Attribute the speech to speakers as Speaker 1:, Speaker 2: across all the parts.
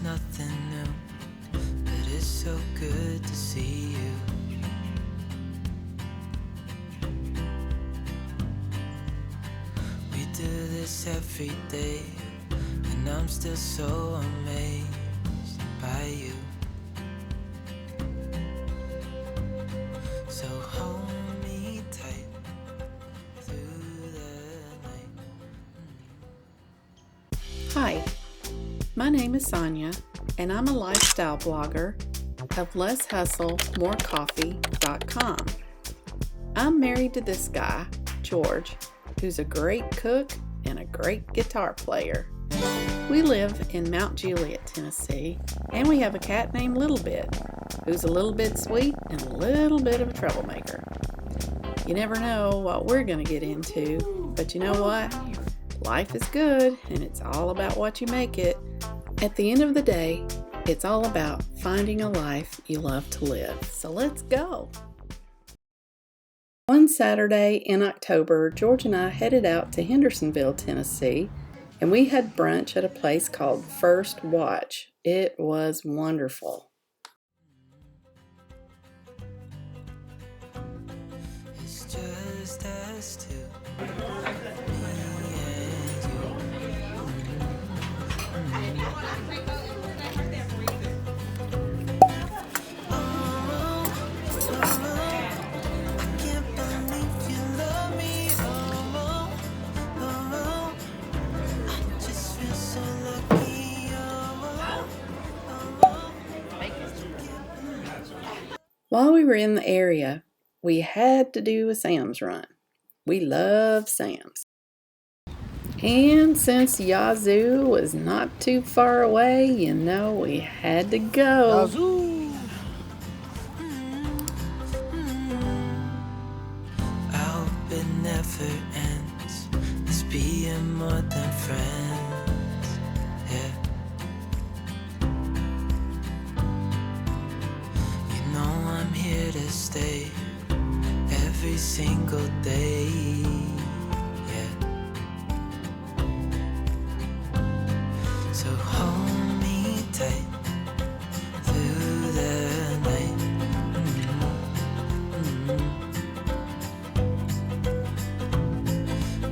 Speaker 1: nothing new, but it's so good to see you. We do this every day, and I'm still so amazed by you. So hold me tight through the night.
Speaker 2: Hi, my name is Sonya, and I'm a lifestyle blogger of LessHustleMoreCoffee.com. I'm married to this guy, George, who's a great cook and a great guitar player. We live in Mount Juliet, Tennessee, and we have a cat named Little Bit, who's a little bit sweet and a little bit of a troublemaker. You never know what we're going to get into, but you know what? Life is good, and it's all about what you make it. At the end of the day, it's all about finding a life you love to live. So let's go! One Saturday in October, George and I headed out to Hendersonville, Tennessee, and we had brunch at a place called First Watch. It was wonderful.
Speaker 1: It's just us two.
Speaker 2: While we were in the area, we had to do a Sam's run. We love Sam's. And since Yazoo was not too far away, you know, we had to go.
Speaker 1: Yazoo! I hope it never ends. Let's be more than friends. Yeah. You know I'm here to stay every single day. Yeah. So hold me tight through the night.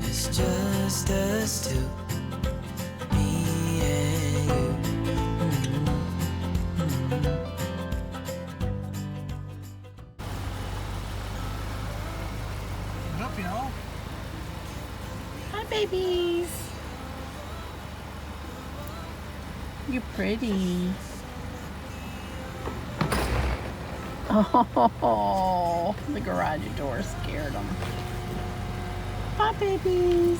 Speaker 1: It's just us two, me and you.
Speaker 3: Up, you know.
Speaker 2: Hi, babies. You're pretty. Oh, the garage door scared them. Hi, babies.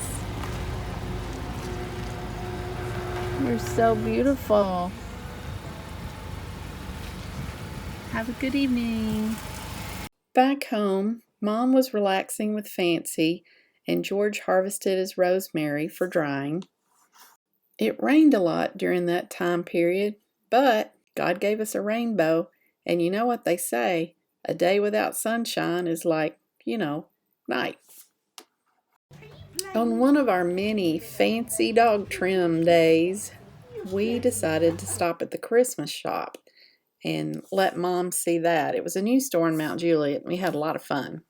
Speaker 2: You're so beautiful. Have a good evening. Back home, Mom was relaxing with Fancy, and George harvested his rosemary for drying. It rained a lot during that time period, but God gave us a rainbow, and you know what they say, a day without sunshine is like, night. On one of our many fancy dog trim days, we decided to stop at the Christmas shop and let Mom see that. It was a new store in Mount Juliet, and we had a lot of fun.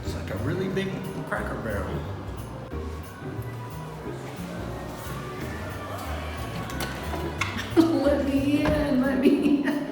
Speaker 3: It's like a really big Cracker Barrel.
Speaker 2: Let me in, let me in.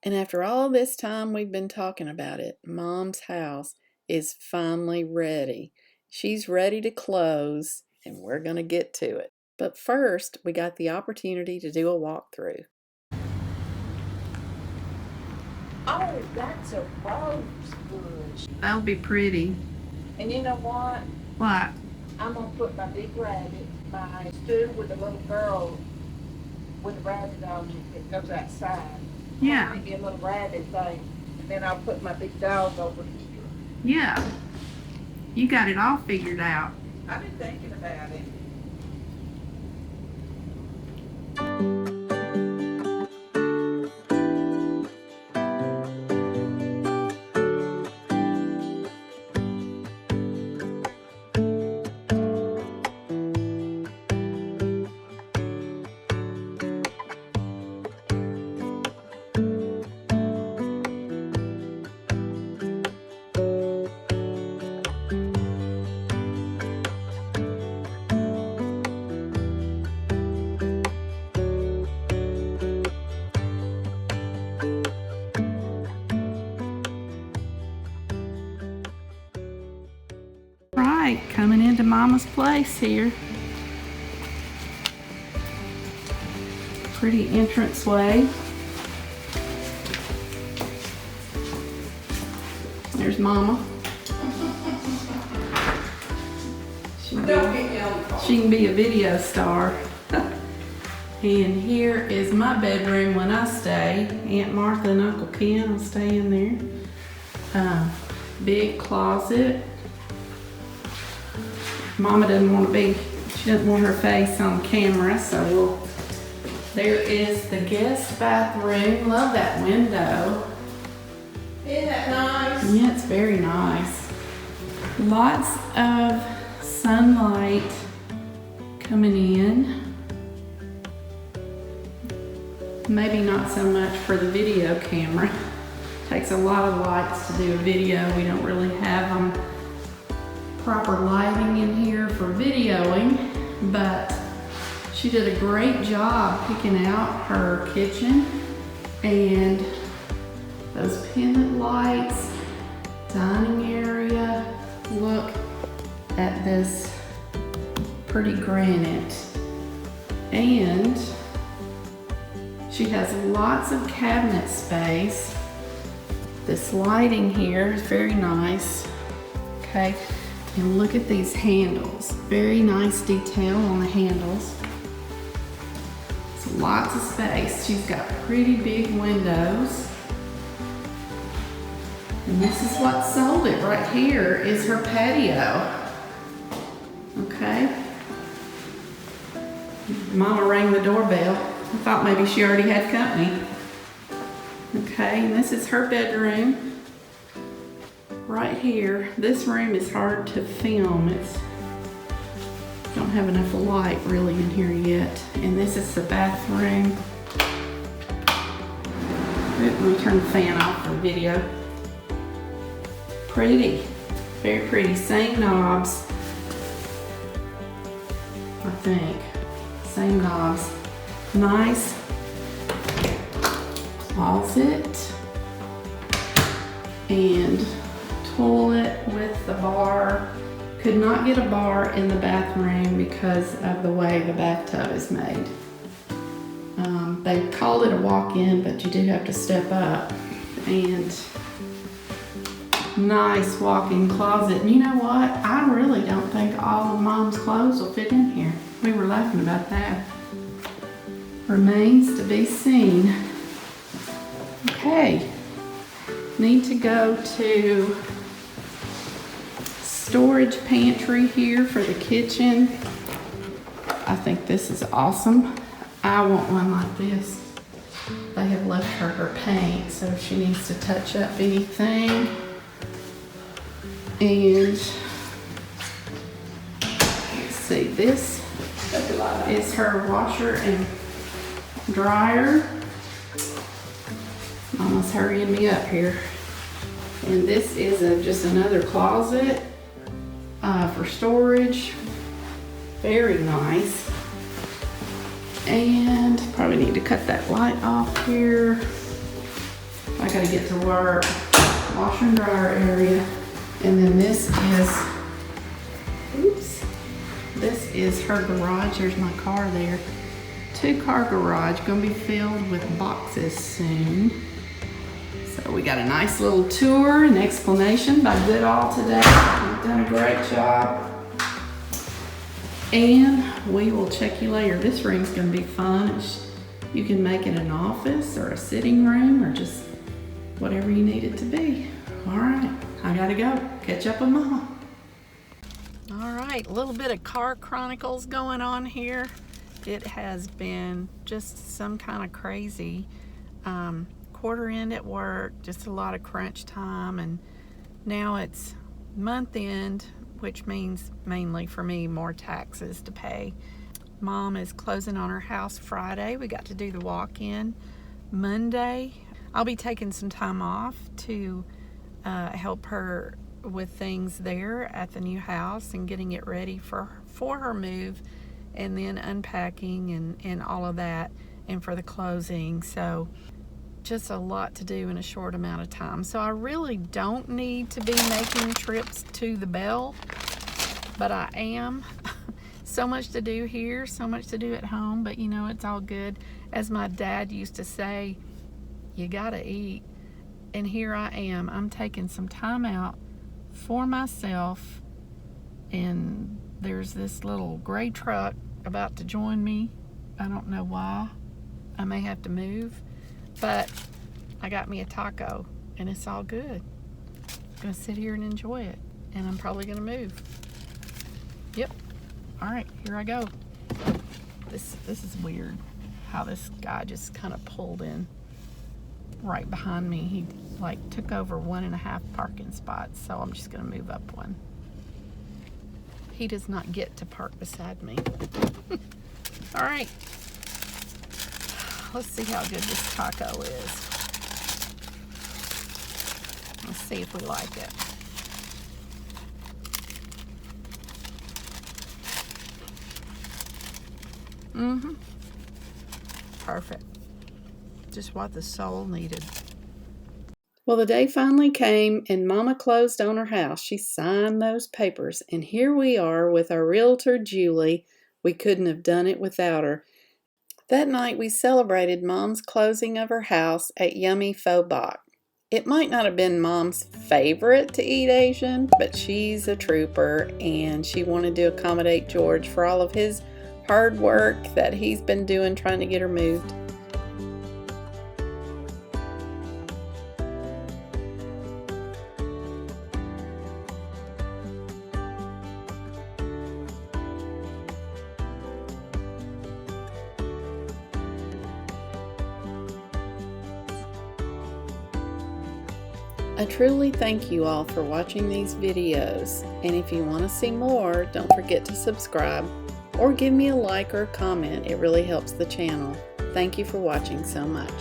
Speaker 2: And after all this time we've been talking about it, Mom's house is finally ready. She's ready to close, and we're going to get to it. But first, we got the opportunity to do a walkthrough.
Speaker 4: Oh, that's a rose bush.
Speaker 2: That'll be pretty.
Speaker 4: And you know what?
Speaker 2: What?
Speaker 4: I'm gonna put my big rabbit, my stew with the little girl with the rabbit on it that goes outside.
Speaker 2: Yeah.
Speaker 4: Maybe a little rabbit thing. And then I'll put my big dog over here.
Speaker 2: Yeah. You got it all figured out.
Speaker 4: I've been thinking about it.
Speaker 2: Right, coming into Mama's place here. Pretty entranceway. There's Mama. She can be a video star. And here is my bedroom when I stay. Aunt Martha and Uncle Ken will stay in there. Big closet. Mama doesn't want to be, she doesn't want her face on camera, so there is the guest bathroom. Love that window.
Speaker 4: Isn't that nice?
Speaker 2: Yeah, it's very nice. Lots of sunlight coming in. Maybe not so much for the video camera. Takes a lot of lights to do a video. We don't really have proper lighting in here for videoing, but she did a great job picking out her kitchen and those pendant lights, dining area. Look at this pretty granite. And she has lots of cabinet space. This lighting here is very nice. Okay. And look at these handles. Very nice detail on the handles. So lots of space. She's got pretty big windows. And this is what sold it right here is her patio. Okay. Mama rang the doorbell. I thought maybe she already had company. Okay, and this is her bedroom. Right here, this room is hard to film. Don't have enough light really in here yet. And this is the bathroom. Let me turn the fan off for the video. Pretty, very pretty. Same knobs, I think. Same knobs. Nice closet and toilet with the bar. Could not get a bar in the bathroom because of the way the bathtub is made. They called it a walk-in, but you do have to step up. And nice walk-in closet. And you know what? I really don't think all of Mom's clothes will fit in here. We were laughing about that. Remains to be seen. Okay. Need to go to storage pantry here for the kitchen. I think this is awesome. I want one like this. They have left her paint, so she needs to touch up anything. And let's see, this is her washer and dryer. Mama's hurrying me up here. And this is just another closet for storage. Very nice. And probably need to cut that light off here. I gotta get to work. Washer and dryer area. And then this is her garage. There's my car there. 2-car garage, gonna be filled with boxes soon. So we got a nice little tour and explanation by Goodall today. You've done a great job. And we will check you later. This room's gonna be fun. You can make it an office or a sitting room or just whatever you need it to be. All right, I gotta go. Catch up with Mama. All right, a little bit of car chronicles going on here. It has been just some kind of crazy quarter end at work, just a lot of crunch time, and now it's month end, which means mainly for me more taxes to pay. Mom is closing on her house Friday. We got to do the walk-in Monday. I'll be taking some time off to help her with things there at the new house and getting it ready for her move, and then unpacking and all of that, and for the closing. So just a lot to do in a short amount of time. So I really don't need to be making trips to the Bell, but I am. So much to do here, so much to do at home, but you know, it's all good. As my dad used to say, you gotta eat. And here I am. I'm taking some time out for myself, and there's this little gray truck about to join me. I don't know why. I may have to move, but I got me a taco and it's all good. I'm gonna sit here and enjoy it, and I'm probably gonna move. Yep. All right, here I go. This is weird how this guy just kind of pulled in right behind me. He like took over 1.5 parking spots, so I'm just gonna move up one. He does not get to park beside me. All right, let's see how good this taco is. Let's see if we like it. Perfect. Just what the soul needed. Well, the day finally came and Mama closed on her house. She signed those papers, and here we are with our realtor, Julie. We couldn't have done it without her. That night we celebrated Mom's closing of her house at Yummy Pho Bok. It might not have been Mom's favorite to eat Asian, but she's a trooper, and she wanted to accommodate George for all of his hard work that he's been doing trying to get her moved. I truly thank you all for watching these videos, and if you want to see more, don't forget to subscribe or give me a like or a comment. It really helps the channel. Thank you for watching so much.